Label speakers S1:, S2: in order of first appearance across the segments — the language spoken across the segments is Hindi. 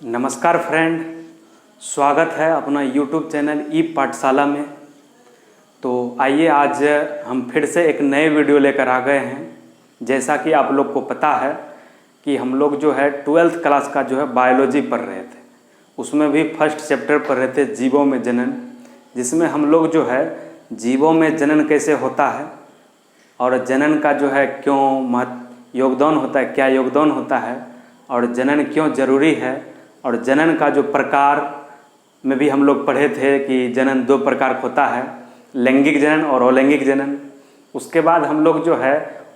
S1: नमस्कार फ्रेंड, स्वागत है अपना YouTube चैनल ई पाठशाला में। तो आइए आज हम फिर से एक नए वीडियो लेकर आ गए हैं। जैसा कि आप लोग को पता है कि हम लोग जो है 12th क्लास का जो है बायोलॉजी पढ़ रहे थे, उसमें भी फर्स्ट चैप्टर पढ़ रहे थे जीवों में जनन, जिसमें हम लोग जो है जीवों में जनन कैसे होता है और जनन का जो है क्यों योगदान होता है, क्या योगदान होता है और जनन क्यों ज़रूरी है, और जनन का जो प्रकार में भी हम लोग पढ़े थे कि जनन दो प्रकार का होता है, लैंगिक जनन और अलैंगिक जनन। उसके बाद हम लोग जो है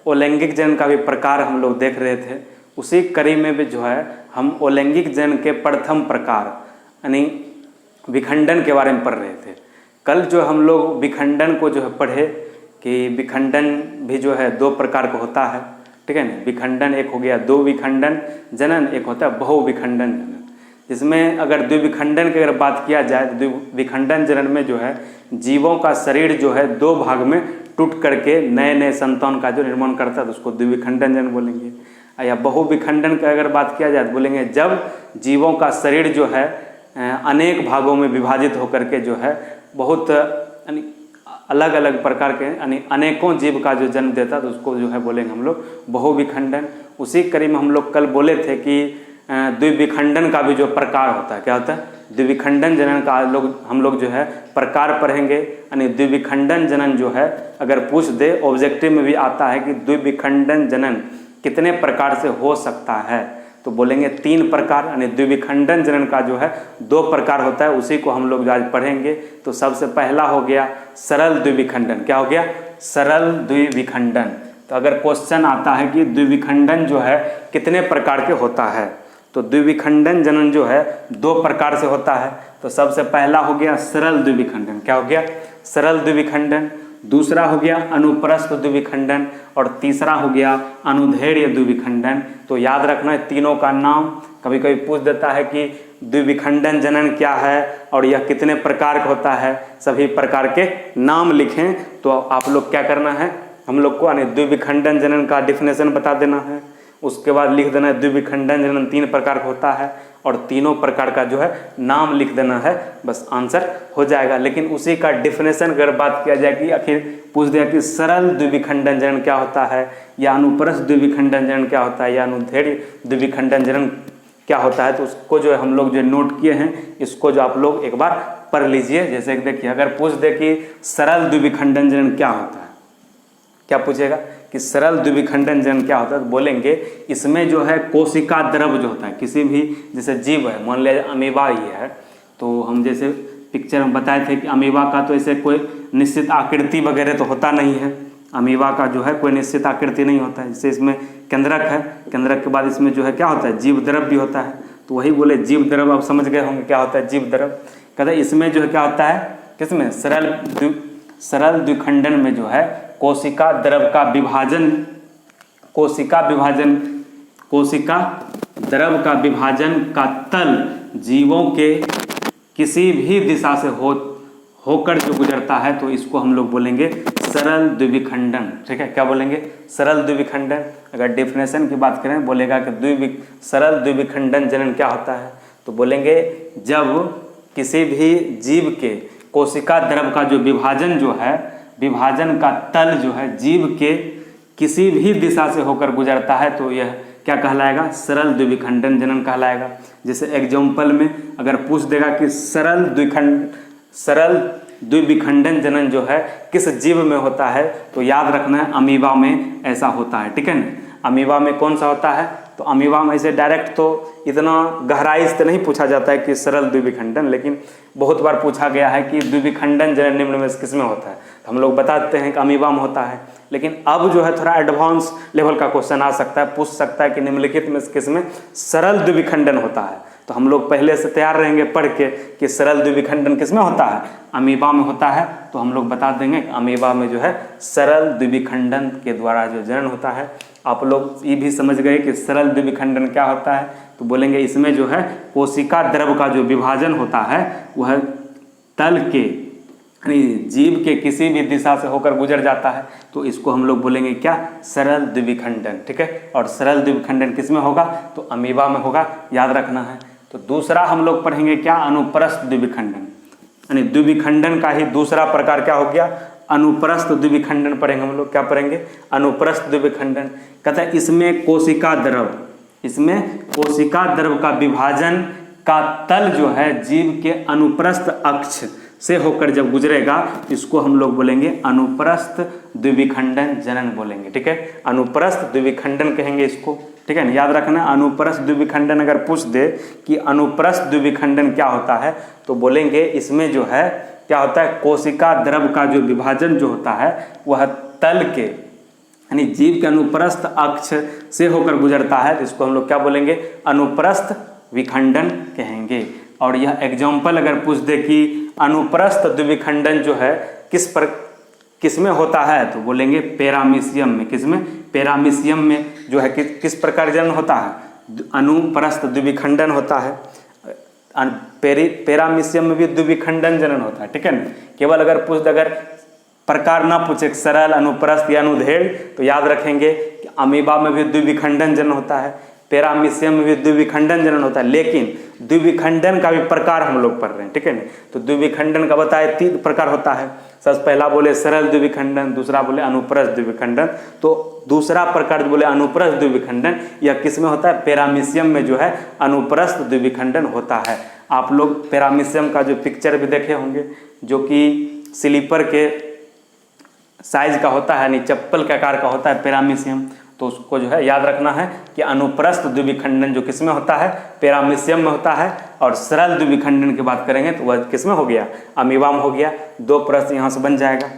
S1: अलैंगिक जनन का भी प्रकार हम लोग देख रहे थे। उसी कड़ी में भी जो है हम अलैंगिक जनन के प्रथम प्रकार यानी विखंडन के बारे में पढ़ रहे थे। कल जो हम लोग विखंडन को जो है पढ़े कि विखंडन भी जो है दो प्रकार का होता है, ठीक है ना। विखंडन एक हो गया दो विखंडन जनन, एक होता है बहुविखंडन जनन। जिसमें अगर द्विविखंडन की अगर बात किया जाए तो द्विविखंडन जनन में जो है जीवों का शरीर जो है दो भाग में टूट करके नए नए संतान का जो निर्माण करता है तो उसको द्विविखंडन जनन बोलेंगे। या बहुविखंडन की अगर बात किया जाए तो बोलेंगे जब जीवों का शरीर जो है अनेक भागों में विभाजित होकर के जो है बहुत अलग अलग प्रकार के यानी अनेकों जीव का जो जन्म देता है तो उसको जो है बोलेंगे हम लोग बहुविखंडन। उसी कड़ी में हम लोग कल बोले थे कि द्विविखंडन का भी जो प्रकार होता है, क्या होता है द्विविखंडन जनन का हम लोग जो है प्रकार पढ़ेंगे। यानी द्विविखंडन जनन जो है अगर पूछ दे ऑब्जेक्टिव में भी आता है कि द्विविखंडन जनन कितने प्रकार से हो सकता है, तो बोलेंगे तीन प्रकार। यानी द्विविखंडन जनन का जो है दो प्रकार होता है, उसी को हम लोग आज पढ़ेंगे। तो सबसे पहला हो गया सरल द्विविखंडन। क्या हो गया? सरल द्विविखंडन। तो अगर क्वेश्चन आता है कि द्विविखंडन जो है कितने प्रकार के होता है, तो द्विविखंडन जनन जो है दो प्रकार से होता है। तो सबसे पहला हो गया सरल द्विविखंडन। क्या हो गया? सरल द्विविखंडन। दूसरा हो गया अनुप्रस्थ द्विविखंडन और तीसरा हो गया अनुदैर्घ्य द्विविखंडन। तो याद रखना है तीनों का नाम। कभी कभी पूछ देता है कि द्विविखंडन जनन क्या है और यह कितने प्रकार का होता है, सभी प्रकार के नाम लिखें। तो आप लोग क्या करना है, हम लोग को यानी द्विविखंडन जनन का डिफिनेशन बता देना है। उसके बाद लिख देना है द्विविखंडन जनन तीन प्रकार का होता है और तीनों प्रकार का जो है नाम लिख देना है, बस आंसर हो जाएगा। लेकिन उसी का डिफिनेशन अगर बात किया जाए कि आखिर पूछ दिया कि सरल द्विविखंडन जनन क्या होता है, या अनुप्रस्थ द्विविखंडन जनन क्या होता है, या अनुदैर्घ्य द्विविखंडन जनन क्या होता है, तो उसको जो है हम लोग जो नोट किए हैं इसको जो आप लोग एक बार पढ़ लीजिए। जैसे कि देखिए अगर पूछ दे कि सरल द्विविखंडन जनन क्या होता है, क्या पूछेगा कि सरल द्विविखंडन जनन क्या होता है, तो बोलेंगे इसमें जो है कोशिका द्रव जो होता है किसी भी जैसे जीव है, मान लिया अमीबा ही है, तो हम जैसे पिक्चर में बताए थे कि अमीबा का तो ऐसे कोई निश्चित आकृति वगैरह तो होता नहीं है। अमीबा का जो है कोई निश्चित आकृति नहीं होता है। जैसे इसमें केंद्रक है, केंद्रक के बाद इसमें जो है क्या होता है जीव द्रव भी होता है। तो वही बोले जीव द्रव, आप समझ गए होंगे क्या होता है जीव द्रव। कहते हैं इसमें जो है क्या होता है, किसमें सरल द्विखंडन में जो है कोशिका द्रव का विभाजन, कोशिका द्रव का विभाजन का तल जीवों के किसी भी दिशा से होकर जो गुजरता है तो इसको हम लोग बोलेंगे सरल द्विविखंडन। ठीक है, क्या बोलेंगे? सरल द्विविखंडन। अगर डेफिनेशन की बात करें बोलेगा कि सरल द्विविखंडन जनन क्या होता है, तो बोलेंगे जब किसी भी जीव के कोशिका द्रव का जो विभाजन जो है, विभाजन का तल जो है जीव के किसी भी दिशा से होकर गुजरता है तो यह क्या कहलाएगा? सरल द्विविखंडन जनन कहलाएगा। जैसे एग्जाम्पल में अगर पूछ देगा कि सरल द्विविखंडन जनन जो है किस जीव में होता है, तो याद रखना है अमीबा में ऐसा होता है। ठीक है ना, अमीबा में कौन सा होता है, तो अमीबा में ऐसे डायरेक्ट तो इतना गहराई से नहीं पूछा जाता है कि सरल द्विविखंडन, लेकिन बहुत बार पूछा गया है कि द्विविखंडन जनन निम्न में किस में होता है, तो हम लोग बताते हैं कि अमीबा में होता है। लेकिन अब जो है थोड़ा एडवांस लेवल का क्वेश्चन आ सकता है, पूछ सकता है कि निम्नलिखित में किस में सरल द्विविखंडन होता है, तो हम लोग पहले से तैयार रहेंगे पढ़ के कि सरल द्विविखंडन किस में होता है, अमीबा में होता है। तो हम लोग बता देंगे कि अमीबा में जो है सरल द्विविखंडन के द्वारा जो जनन होता है। आप लोग ये भी समझ गए कि सरल द्विविखंडन क्या होता है, तो बोलेंगे इसमें जो है कोशिका द्रव का जो विभाजन होता है वह तल के यानी जीव के किसी भी दिशा से होकर गुजर जाता है, तो इसको हम लोग बोलेंगे क्या? सरल द्विविखंडन। ठीक है, और सरल द्विविखंडन किस में होगा? तो अमीबा में होगा, याद रखना है। तो दूसरा हम लोग पढ़ेंगे क्या, अनुप्रस्थ द्विविखंडन, यानी द्विविखंडन का ही दूसरा प्रकार क्या हो गया, अनुप्रस्थ द्विविखंडन पढ़ेंगे हम लोग। क्या पढ़ेंगे, अनुप्रस्थ द्विविखंडन। कहता है इसमें कोशिका द्रव, इसमें कोशिका द्रव का विभाजन का तल जो है जीव के अनुप्रस्थ अक्ष से होकर जब गुजरेगा, इसको हम लोग बोलेंगे अनुप्रस्थ द्विविखंडन जनन बोलेंगे। ठीक है, अनुप्रस्थ द्विविखंडन कहेंगे इसको। ठीक है ना, याद रखना, अनुप्रस्थ द्विविखंडन अगर पूछ दे कि अनुप्रस्थ द्विविखंडन क्या होता है, तो बोलेंगे इसमें जो है क्या होता है, कोशिका द्रव का जो विभाजन जो होता है वह तल के यानी जीव के अनुप्रस्थ अक्ष से होकर गुजरता है, तो इसको हम लोग क्या बोलेंगे, अनुप्रस्थ विखंडन कहेंगे। और यह एग्जाम्पल अगर पूछ दे कि अनुप्रस्थ द्विविखंडन जो है किस में होता है, तो बोलेंगे पैरामीशियम में। किसमें, पैरामीशियम में जो है किस प्रकार जनन होता है, अनुप्रस्थ द्विविखंडन होता है। पैरामीशियम में भी द्विविखंडन जनन होता है। ठीक है ना, केवल अगर पूछ दे, अगर प्रकार ना पूछे सरल, अनुप्रस्थ या अनुदैर्घ्य, तो याद रखेंगे कि अमीबा में भी द्विविखंडन जनन होता है, पैरामीशियम में भी द्विविखंडन जनन होता है, लेकिन द्विविखंडन का भी प्रकार हम लोग पढ़ रहे हैं। ठीक है ना, तो द्विविखंडन का बताए 3 प्रकार होता है। सबसे पहला बोले सरल द्विविखंडन, दूसरा बोले अनुप्रस्थ द्विविखंडन। तो दूसरा प्रकार बोले अनुप्रस्थ द्विविखंडन, यह किस में होता है, पैरामीशियम में जो है अनुप्रस्थ द्विविखंडन होता है। आप लोग पैरामीशियम का जो पिक्चर भी देखे होंगे, जो कि स्लीपर के साइज का होता है, यानी चप्पल के आकार का होता है पैरामीशियम, तो उसको जो है याद रखना है कि अनुप्रस्थ द्विविखंडन जो किसमें होता है, पैरामीशियम में होता है। और सरल द्विविखंडन की बात करेंगे तो वह किसमें हो गया, अमीबा में हो गया। 2 प्रश्न यहाँ से बन जाएगा।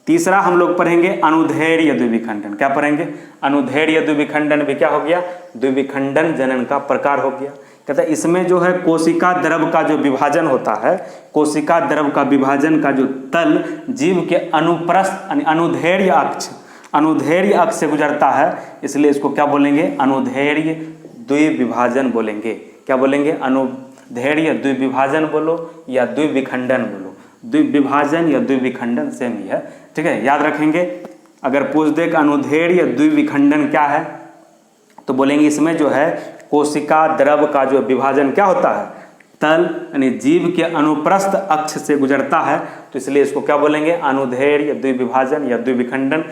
S1: तीसरा हम लोग पढ़ेंगे अनुदैर्घ्य द्विविखंडन। क्या पढ़ेंगे, अनुदैर्घ्य द्विविखंडन भी क्या हो गया, द्विविखंडन जनन का प्रकार हो गया। कहता है इसमें जो है कोशिका द्रव का जो विभाजन होता है, कोशिका द्रव का विभाजन का जो तल जीव के अनुप्रस्थ अनुदैर्घ्य अक्ष से गुजरता है, इसलिए इसको क्या बोलेंगे, अनुदैर्घ्य द्विविभाजन बोलेंगे। क्या बोलेंगे, अनुदैर्घ्य द्विविभाजन बोलो या द्विविखंडन बोलो, द्विविभाजन या द्विविखंडन सेम ही है। ठीक है, याद रखेंगे। अगर पूछ दे कि अनुदैर्घ्य द्विविखंडन क्या है, तो बोलेंगे इसमें जो है कोशिका द्रव का जो विभाजन क्या होता है, तल यानी जीव के अनुप्रस्थ अक्ष से गुजरता है, तो इसलिए इसको क्या बोलेंगे, अनुदैर्घ्य द्विविभाजन या द्विविखंडन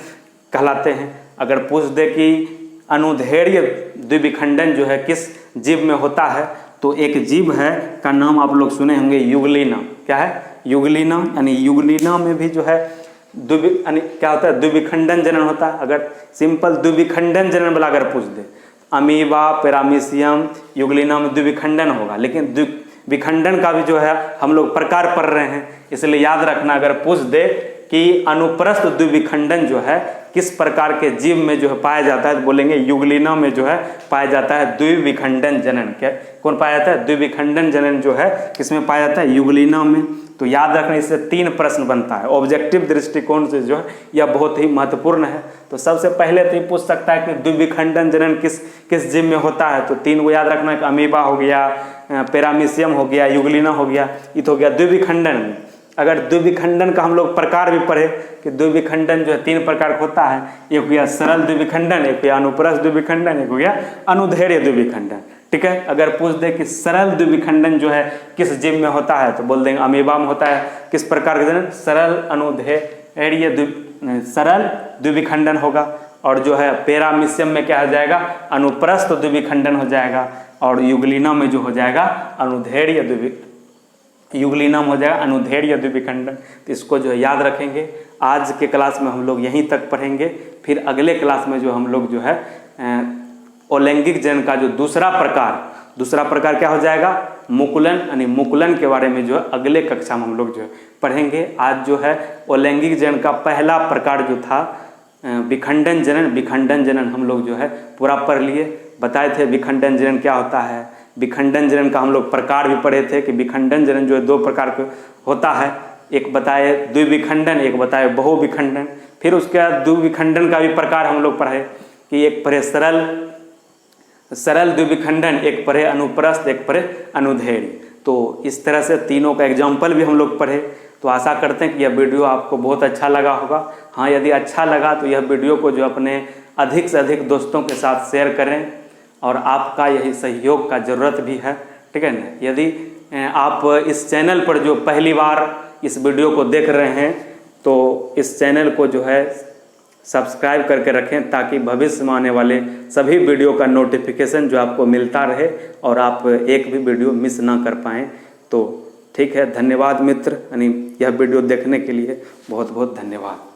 S1: कहलाते हैं। अगर पूछ दे कि अनुदैर्घ्य द्विविखंडन जो है किस जीव में होता है, तो एक जीव है का नाम आप लोग सुने होंगे, युगलिना। क्या है, युगलिना, यानी युगलिना में भी जो है क्या होता है, द्विविखंडन जनन होता है। अगर सिंपल द्विविखंडन जनन वाला अगर पूछ दे, अमीबा, पैरामीशियम, युगलिना में द्विविखंडन होगा, लेकिन द्विविखंडन का भी जो है हम लोग प्रकार पढ़ रहे हैं, इसलिए याद रखना। अगर पूछ दे कि अनुप्रस्थ द्विविखंडन जो है किस प्रकार के जीव में जो है पाया जाता है, तो बोलेंगे युगलिना में जो है पाया जाता है द्विविखंडन जनन। क्या कौन पाया जाता है, द्विविखंडन जनन जो है किसमें पाया जाता है, युगलिना में। तो याद रखना, इससे 3 प्रश्न बनता है। ऑब्जेक्टिव दृष्टिकोण से जो है यह बहुत ही महत्वपूर्ण है। तो सबसे पहले तो ये पूछ सकता है कि द्विविखंडन जनन किस जीव में होता है, तो 3 को याद रखना है कि अमीबा हो गया, पैरामीशियम हो गया, युगलिना हो गया, ये तो हो गया द्विविखंडन में। अगर द्विविखंडन का हम लोग प्रकार भी पढ़े कि द्विविखंडन जो है 3 प्रकार का होता है, एक हो गया सरल द्विविखंडन, एक हो गया अनुप्रस्थ द्विविखंडन, एक हो गया अनुदैर्घ्य द्विविखंडन। ठीक है, अगर पूछ दे कि सरल द्विविखंडन जो है किस जीव में होता है, तो बोल देंगे अमीबा में होता है। किस प्रकार का जनन, सरल द्विविखंडन होगा। और जो है पैरामीशियम में क्या हो जाएगा, अनुप्रस्थ द्विविखंडन हो जाएगा। और युगलिना में जो हो जाएगा अनुदैर्घ्य युगलिना में हो जाएगा अनुदैर्घ्य द्विविखंडन। तो इसको जो है याद रखेंगे। आज के क्लास में हम लोग यहीं तक पढ़ेंगे, फिर अगले क्लास में जो हम लोग जो है अलैंगिक जनन का जो दूसरा प्रकार क्या हो जाएगा, मुकुलन, यानी मुकुलन के बारे में जो है अगले कक्षा में हम लोग जो है पढ़ेंगे। आज जो है अलैंगिक जनन का पहला प्रकार जो था विखंडन जनन हम लोग जो है पूरा पढ़ लिए, बताए थे विखंडन जनन क्या होता है। विखंडन जनन का हम लोग प्रकार भी पढ़े थे कि विखंडन जनन जो है 2 प्रकार का होता है, एक बताए द्विविखंडन, एक बताए बहुविखंडन। फिर उसके बाद द्विविखंडन का भी प्रकार हम लोग पढ़े कि एक पढ़े सरल द्विविखंडन, एक पढ़े अनुप्रस्थ, एक पढ़े अनुदैर्घ्य। तो इस तरह से तीनों का एग्जाम्पल भी हम लोग पढ़े। तो आशा करते हैं कि यह वीडियो आपको बहुत अच्छा लगा होगा। हाँ, यदि अच्छा लगा तो यह वीडियो को जो अपने अधिक से अधिक दोस्तों के साथ शेयर करें, और आपका यही सहयोग का ज़रूरत भी है। ठीक है ना। यदि आप इस चैनल पर जो पहली बार इस वीडियो को देख रहे हैं तो इस चैनल को जो है सब्सक्राइब करके रखें, ताकि भविष्य में आने वाले सभी वीडियो का नोटिफिकेशन जो आपको मिलता रहे और आप एक भी वीडियो मिस ना कर पाएँ। तो ठीक है, धन्यवाद मित्र, यानी यह वीडियो देखने के लिए बहुत बहुत धन्यवाद।